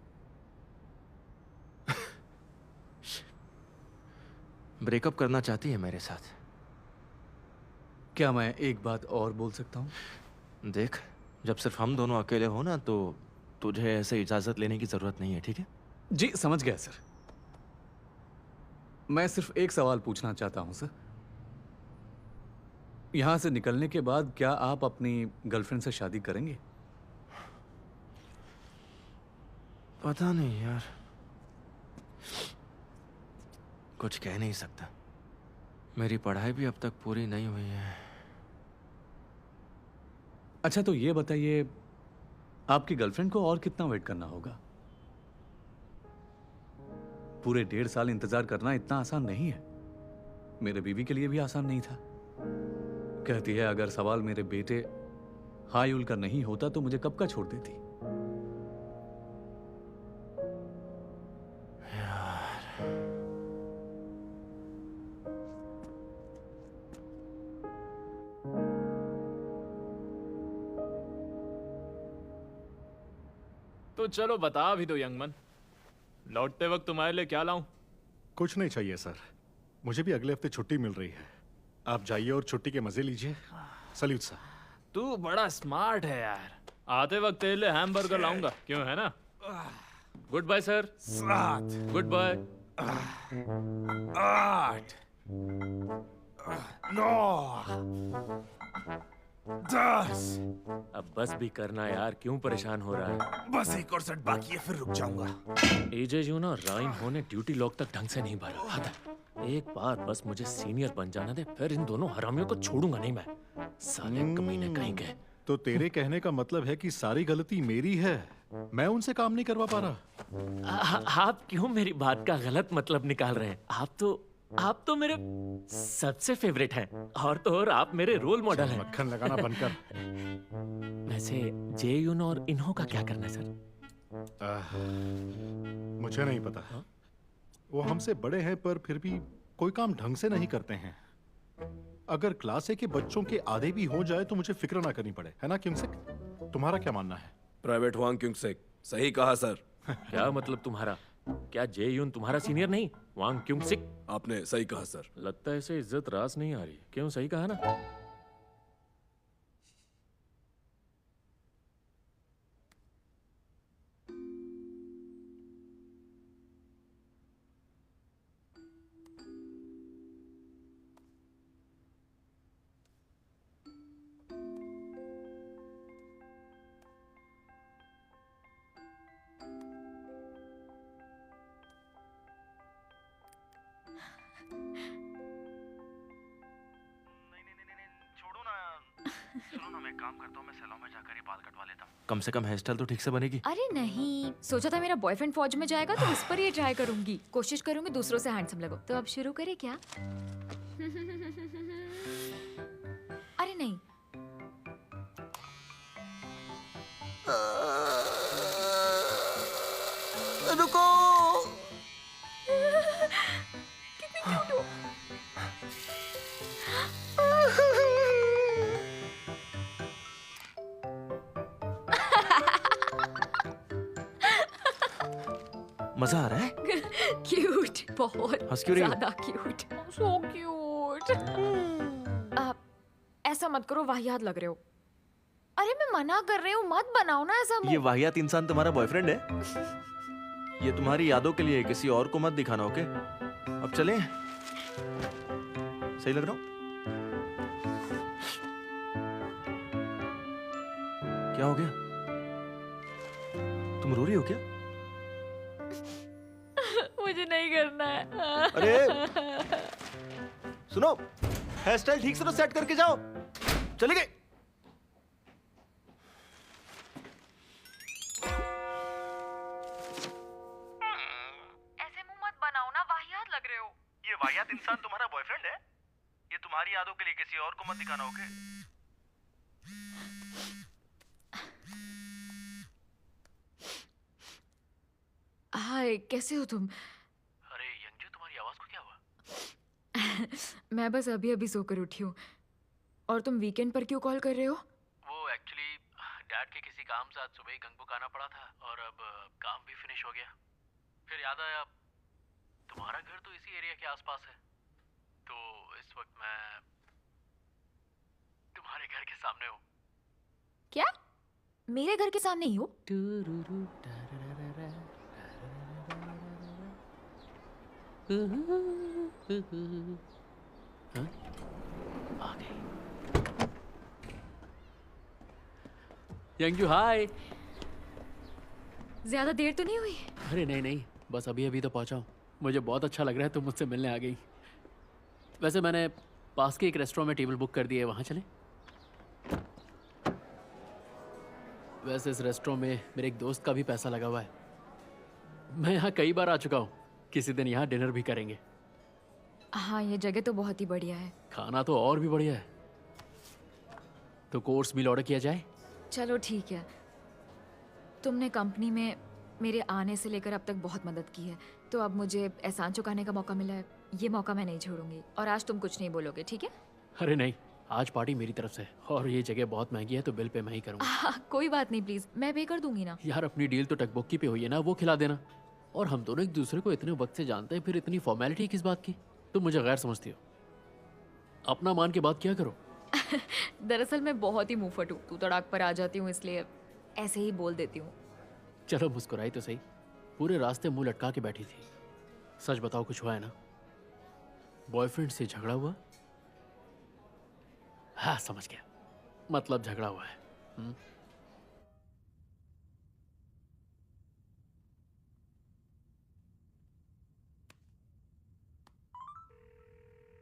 ब्रेकअप करना चाहती है मेरे साथ। क्या मैं एक बात और बोल सकता हूँ? देख, जब सिर्फ हम दोनों अकेले हो ना, तो तुझे ऐसे इजाजत लेने की जरूरत नहीं है, ठीक है? जी समझ गया सर। मैं सिर्फ एक सवाल पूछना चाहता हूं सर। यहां से निकलने के बाद क्या आप अपनी गर्लफ्रेंड से शादी करेंगे? पता नहीं यार, कुछ कह नहीं सकता। मेरी पढ़ाई भी अब तक पूरी नहीं हुई है। अच्छा तो ये बताइए, आपकी गर्लफ्रेंड को और कितना वेट करना होगा? पूरे 1.5 साल इंतजार करना इतना आसान नहीं है। मेरे बीवी के लिए भी आसान नहीं था। कहती है अगर सवाल मेरे बेटे हायुल का नहीं होता तो मुझे कब का छोड़ देती। तो चलो बता भी दो यंगमन, लौटते वक्त तुम्हारे लिए क्या लाऊं? कुछ नहीं चाहिए सर, मुझे भी अगले हफ्ते छुट्टी मिल रही है। आप जाइए और छुट्टी के मजे लीजिए। Salute sir. तू बड़ा स्मार्ट है यार। आते वक्त तेरे लिए हैमबर्गर लाऊंगा, क्यों है ना? Good bye sir. 7 good bye. 8 9 10। अब बस भी करना यार, क्यों परेशान हो रहा है? बस एक और सेट बाकी है, फिर रुक जाऊंगा। एजे यून और राइन हो ने ड्यूटी लॉग तक ढंग से नहीं भरा। हद है। एक बार बस मुझे सीनियर बन जाना दे, फिर इन दोनों हरामियों को छोड़ूंगा नहीं मैं। साले कमीने कहीं के। तो तेरे कहने का मतलब है कि सारी गलती मेरी है, मैं उनसे काम नहीं करवा पा रहा। आप क्यों मेरी बात का गलत मतलब निकाल रहे हैं? आप तो मेरे सबसे फेवरेट हैं, और तो और आप मेरे रोल मॉडल हैं। मक्खन लगाना बंद कर। वैसे जेयून और इन्हों का क्या करना है सर? मुझे नहीं पता। वो हमसे बड़े हैं पर फिर भी कोई काम ढंग से नहीं करते हैं। अगर क्लास ए के बच्चों के आधे भी हो जाए तो मुझे फिक्र ना करनी पड़े, है ना क्योंसेक? तुम्हारा क्या मानना है? प्राइवेट वांग क्योंसेक, सही कहा सर। क्या मतलब तुम्हारा? क्या जेयून तुम्हारा सीनियर नहीं? वांग क्योंसेक? आपने सही कहा सर। लगता है इसे इज्जत रास नहीं आ रही। क्यों, सही कहा ना? सुनो ना, मैं एक काम करता हूँ, मैं सैलून में जाकर ही बाल कटवा लेता हूँ। कम से कम हेयर स्टाइल तो ठीक से बनेगी। अरे नहीं, सोचा था मेरा बॉयफ्रेंड फौज में जाएगा तो इस पर ये ट्राई करूंगी। कोशिश करूंगी दूसरों से हैंडसम लगो। तो अब शुरू करें क्या? अरे नहीं, रुको। कितनी क्यूट हो। मजा आ रहा है? क्यूट, बहुत हंस क्यों रही हो? ज्यादा क्यूट, सो क्यूट। आप ऐसा मत करो, वाहियात लग रहे हो। अरे मैं मना कर रही हूँ, मत बनाओ ना ऐसा मुंह। ये वाहियात इंसान तुम्हारा बॉयफ्रेंड है? ये तुम्हारी यादों के लिए, किसी और को मत दिखाना, ओके? अब चलें? सही लग रहा हूँ? क्या हो गया? तुम रो रही हो क्या? मुझे नहीं करना है। अरे सुनो, हेयर स्टाइल ठीक से तो सेट करके जाओ। चले गए। ऐसे मुंह मत बनाओ ना, वाहियात लग रहे हो। ये वाहियात इंसान तुम्हारा बॉयफ्रेंड है? ये तुम्हारी यादों के लिए किसी और को मत दिखाना, ओके? हाय, कैसे हो तुम? अरे यंजू, तुम्हारी आवाज को क्या हुआ? मैं बस अभी अभी सोकर उठी हूँ। और तुम वीकेंड पर क्यों कॉल कर रहे हो? वो एक्चुअली डैड के किसी काम से आज सुबह ही गंगबुक आना पड़ा था, और अब काम भी फिनिश हो गया। फिर याद आया तुम्हारा घर तो इसी एरिया के आसपास है, तो इस वक्त मैं तुम्हारे घर के सामने हूँ। क्या? मेरे घर के सामने ही हो? आ गई। यंगजू हाय। ज्यादा देर तो नहीं हुई? अरे नहीं नहीं, बस अभी अभी तो पहुंचा हूँ। मुझे बहुत अच्छा लग रहा है तुम मुझसे मिलने आ गई। वैसे मैंने पास के एक रेस्टोरेंट में टेबल बुक कर दिया है, वहाँ चलें? वैसे इस रेस्टोरेंट में मेरे एक दोस्त का भी पैसा लगा हुआ है। मैं यहाँ कई बार आ चुका हूँ। किसी दिन यहाँ डिनर भी करेंगे। हाँ, ये जगह तो बहुत ही बढ़िया है। खाना तो और भी बढ़िया है। तो कोर्स भी ऑर्डर किया जाए? चलो ठीक है। तुमने कंपनी में मेरे आने से लेकर अब तक बहुत मदद की है, तो अब मुझे एहसान चुकाने का मौका मिला है। ये मौका मैं नहीं छोड़ूंगी। और आज तुम कुछ नहीं बोलोगे, ठीक है? अरे नहीं, आज पार्टी मेरी तरफ से, और ये जगह बहुत महंगी है तो बिल पे मैं ही करूँगा। कोई बात नहीं, प्लीज मैं पे कर दूंगी ना। यार अपनी डील तो टकबुक्की पे हुई है ना, वो खिला देना। और हम दोनों एक दूसरे को इतने वक्त से जानते हैं, फिर इतनी फॉर्मेलिटी किस बात की? तुम मुझे गैर समझती हो। अपना मान के बात क्या करो। दरअसल मैं बहुत ही मुंहफट हूँ। तू तड़ाक पर आ जाती हूँ, इसलिए ऐसे ही बोल देती हूँ। चलो मुस्कुराई तो सही। पूरे रास्ते मुंह लटका के बैठी थी। सच बताओ, कुछ हुआ है ना? बॉयफ्रेंड से झगड़ा हुआ? हाँ समझ गया, मतलब झगड़ा हुआ है।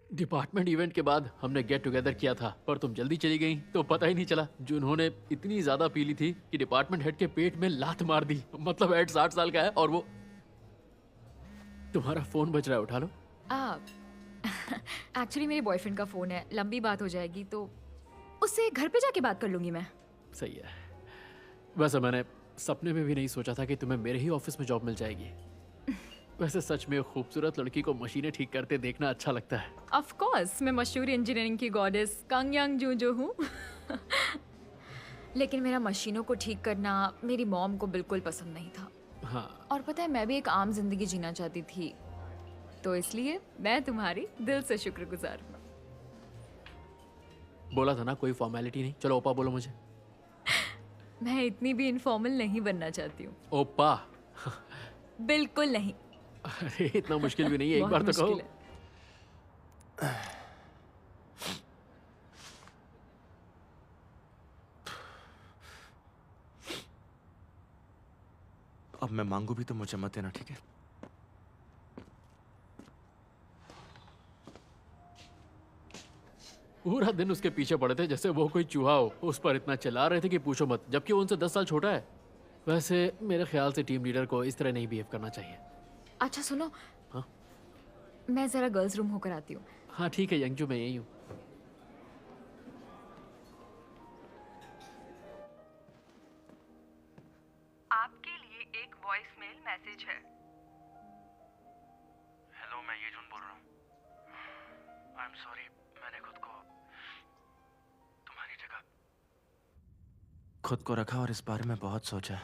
डिपार्टमेंट इवेंट के बाद हमने गेट टुगेदर किया था, पर तुम जल्दी चली गई तो पता ही नहीं चला। जिन्होंने इतनी ज्यादा पी ली थी कि डिपार्टमेंट हेड के पेट में लात मार दी। मतलब हेड 60 साल का है और वो। तुम्हारा फोन बज रहा है, उठा लो। एक्चुअली मेरे बॉयफ्रेंड का फोन है, लंबी बात हो जाएगी तो उससे घर पे जाके बात कर लूंगी मैं। सही है। वैसे मैंने सपने में भी नहीं सोचा था कि तुम्हें मेरे ही ऑफिस में जॉब मिल जाएगी। वैसे सच में खूबसूरत लड़की को मशीनें ठीक करते देखना अच्छा लगता है। ऑफ कोर्स, मैं मशहूर इंजीनियरिंग की गॉडेस कंग यांग जू हूँ। लेकिन मेरा मशीनों को ठीक करना मेरी मॉम को बिल्कुल पसंद नहीं था। हाँ। और पता है, मैं भी एक आम जिंदगी जीना चाहती थी, तो इसलिए मैं तुम्हारी दिल से शुक्रगुजार हूँ। बोला था ना कोई फॉर्मेलिटी नहीं। चलो ओपा बोलो मुझे। मैं इतनी भी इनफॉर्मल नहीं बनना चाहती हूँ। ओपा? बिल्कुल नहीं। अरे इतना मुश्किल भी नहीं है, एक बार तो कहो। अब मैं मांगू भी तो मुझे मत देना, ठीक है? पूरा दिन उसके पीछे पड़े थे जैसे वो कोई चूहा हो। उस पर इतना चिल्ला रहे थे कि पूछो मत, जबकि वो उनसे 10 साल छोटा है। वैसे मेरे ख्याल से टीम लीडर को इस तरह नहीं बिहेव करना चाहिए। अच्छा सुनो। हाँ? मैं जरा गर्ल्स रूम होकर आती हूँ। हाँ ठीक है यंगजू, मैं यही हूँ। आपके लिए एक वॉइसमेल मैसेज है। हेलो, मैं येजुन बोल रहा हूँ। आई एम सॉरी, मैंने खुद को तुम्हारी जगह खुद को रखा और इस बारे में बहुत सोचा।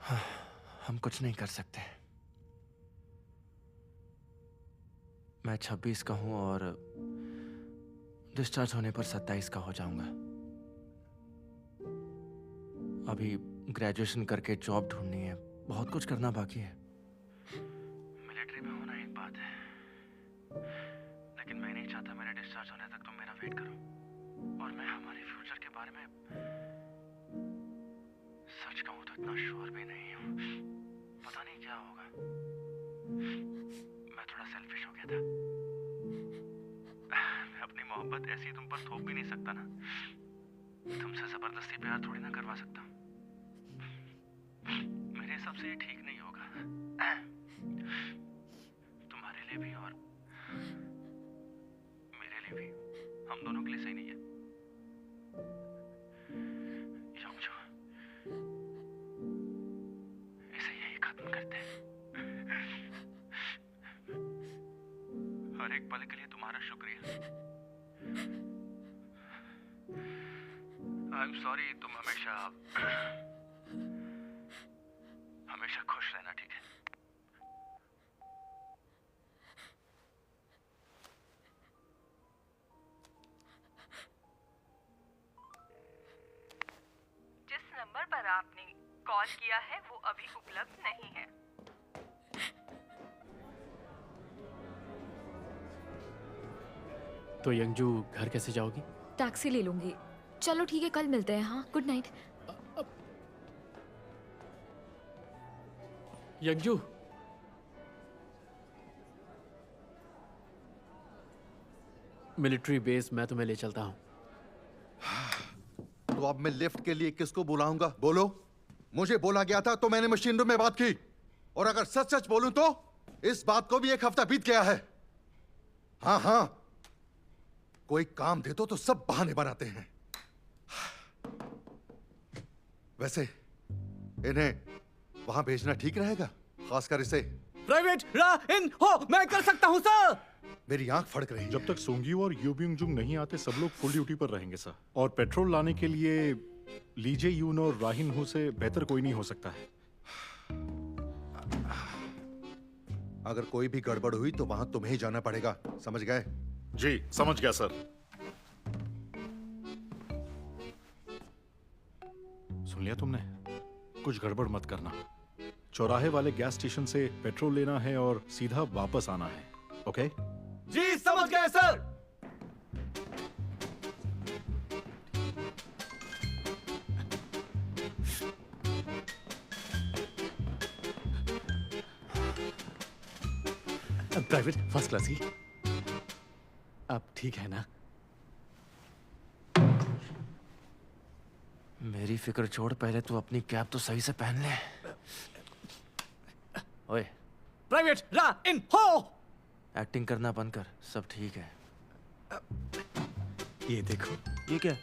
हाँ, हम कुछ नहीं कर सकते। मैं 26 का हूं और डिस्चार्ज होने पर 27 का हो जाऊंगा। अभी ग्रेजुएशन करके जॉब ढूंढनी है, बहुत कुछ करना बाकी है। मिलिट्री में होना एक बात है, लेकिन मैं नहीं चाहता मेरे डिस्चार्ज होने तक तुम मेरा वेट करो। और मैं हमारे फ्यूचर के बारे में सच कहूं तो इतना श्योर भी नहीं हूं। पता नहीं क्या होगा। मैं थोड़ा सेल्फिश हो गया था। मैं अपनी मोहब्बत ऐसी तुम पर थोप भी नहीं सकता ना। तुमसे जबरदस्ती प्यार थोड़ी ना करवा सकता। मेरे हिसाब से ये ठीक नहीं होगा, तुम्हारे लिए भी और मेरे लिए भी। हम दोनों के लिए सही नहीं है। यंगजू, इसे यही खत्म करते हैं। हर एक पल के लिए तुम्हारा शुक्रिया। आई एम सॉरी। तुम हमेशा हमेशा खुश रहना, ठीक है? जिस नंबर पर आपने कॉल किया है वो अभी उपलब्ध नहीं है। तो यंगजू घर कैसे जाओगी? टैक्सी ले लूंगी। चलो ठीक है, कल मिलते हैं। हाँ, गुड नाइट। यंगजू, मिलिट्री बेस मैं तुम्हें ले चलता हूँ। तो अब मैं लिफ्ट के लिए किसको बुलाऊंगा? बोलो। मुझे बोला गया था तो मैंने मशीन रूम में बात की, और अगर सच सच बोलूं तो इस बात को भी 1 हफ्ता बीत गया है। हाँ हाँ, कोई काम दे दो तो सब बहाने बनाते हैं। वैसे इन्हें वहां भेजना ठीक रहेगा, खासकर इसे। प्राइवेट रा इन हो, मैं कर सकता हूं सर। मेरी आंख फड़क रही है। जब तक सोंग्यू और यूबिंग जुंग नहीं आते सब लोग फुल ड्यूटी पर रहेंगे सर। और पेट्रोल लाने के लिए लीजे यून और राहिन हु से बेहतर कोई नहीं हो सकता है। अगर कोई भी गड़बड़ हुई तो वहां तुम्हें ही जाना पड़ेगा, समझ गए? जी समझ गया सर। सुन लिया तुमने? कुछ गड़बड़ मत करना। चौराहे वाले गैस स्टेशन से पेट्रोल लेना है और सीधा वापस आना है, ओके? जी समझ गए सर। प्राइवेट फर्स्ट क्लास ही। अब ठीक है ना? मेरी फिक्र छोड़, पहले तू अपनी कैप तो सही से पहन ले। ओए, प्राइवेट रा इन हो। एक्टिंग करना बंद कर, सब ठीक है। ये देखो। ये क्या?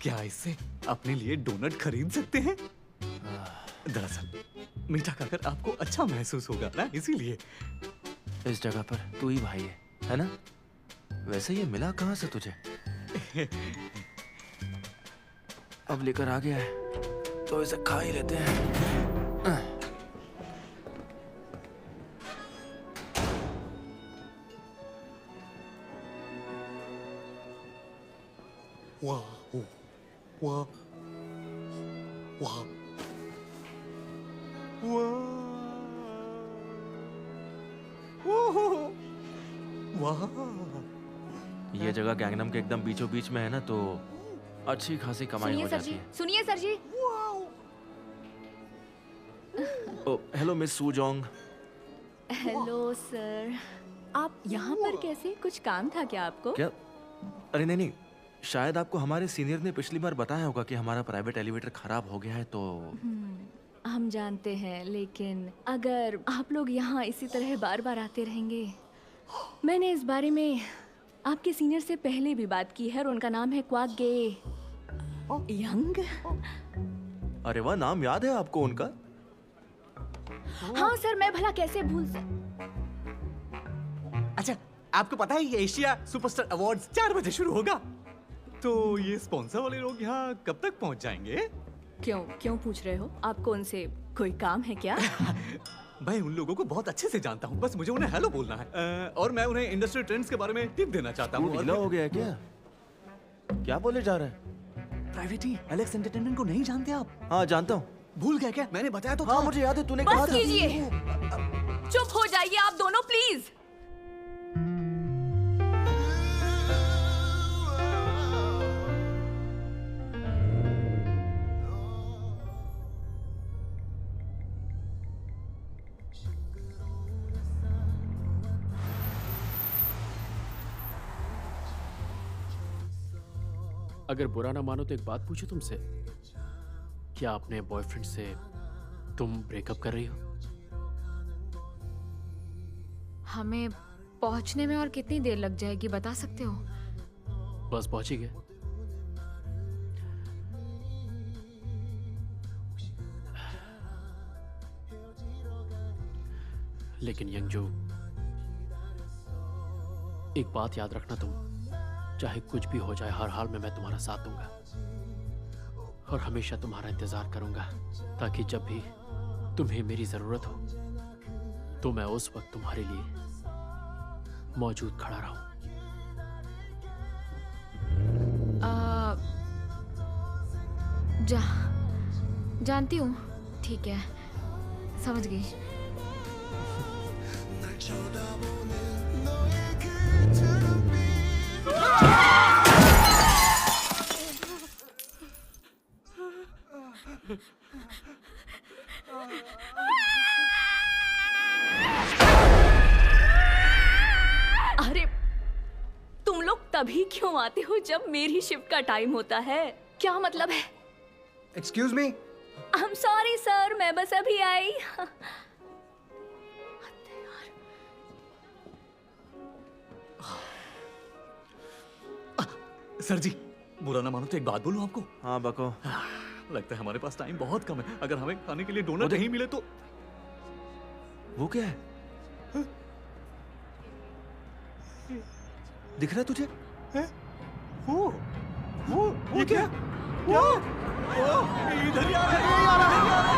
क्या इससे अपने लिए डोनट खरीद सकते हैं? दरअसल मीठा खाकर आपको अच्छा महसूस होगा ना, इसीलिए। इस जगह पर तू ही भाई है ना? वैसे ये मिला कहाँ से तुझे? अब लेकर आ गया है तो इसे खा ही लेते हैं। वाह वाह वाह वाह। ये जगह गैंगनम के एकदम बीचों बीच में है ना, तो अच्छी खासी कमाई हो जाती है। सुनिए सर जी। ओ हेलो मिस सूजोंग। हेलो सर, आप यहाँ पर कैसे? कुछ काम था क्या आपको? क्या? अरे नहीं नहीं, शायद आपको हमारे सीनियर ने पिछली बार बताया होगा कि हमारा प्राइवेट एलिवेटर खराब हो गया है, तो हम जानते हैं, लेकिन अगर आप लोग यहाँ इसी तरह बार बार आते रहेंगे। मैंने इस बारे में आपके सीनियर से पहले भी बात की है और उनका नाम है क्वाक गे यंग। अरे वाह, नाम याद है आपको उनका? हाँ सर, मैं भला कैसे भूल अच्छा, आपको पता है ये एशिया सुपरस्टार अवार्ड्स 4 बजे शुरू होगा, तो ये स्पॉन्सर वाले लोग यहाँ कब तक पहुँच जाएंगे? क्यों पूछ रहे हो? आपको उनसे कोई काम है क्या? मैं उन लोगों को बहुत अच्छे से जानता हूँ, बस मुझे उन्हें हेलो बोलना है। और मैं उन्हें इंडस्ट्री ट्रेंड्स के बारे में टिप देना चाहता हूँ। ढीला हो गया है क्या? क्या बोले जा रहे हैं? प्राइवेट ही एलेक्स एंटरटेनमेंट को नहीं जानते आप? हाँ जानता हूँ। भूल गए क्या? मैंने बताया तो हाँ मुझे याद है, तूने कहा बस था। कीजिए, चुप हो जाइए आप दोनों प्लीज। अगर बुरा ना मानो तो एक बात पूछूं तुमसे, क्या अपने बॉयफ्रेंड से तुम ब्रेकअप कर रही हो? हमें पहुंचने में और कितनी देर लग जाएगी बता सकते हो? बस पहुंच ही गए। लेकिन यंगजू, एक बात याद रखना, तुम चाहे कुछ भी हो जाए, हर हाल में मैं तुम्हारा साथ दूंगा और हमेशा तुम्हारा इंतजार करूंगा, ताकि जब भी तुम्हें मेरी जरूरत हो तो मैं उस वक्त तुम्हारे लिए मौजूद खड़ा रहूं। जानती हूँ, ठीक है, समझ गई। अरे तुम लोग तभी क्यों आते हो जब मेरी शिफ्ट का टाइम होता है? क्या मतलब है? Excuse me. I am sorry sir, मैं बस अभी आई। सर जी, बुरा ना मानो तो एक बात बोलूं आपको? हाँ बको। लगता है हमारे पास टाइम बहुत कम है। अगर हमें खाने के लिए डोनट नहीं मिले तो। वो क्या है? दिख रहा है तुझे? वो ये क्या? इधर ही आ रहा है।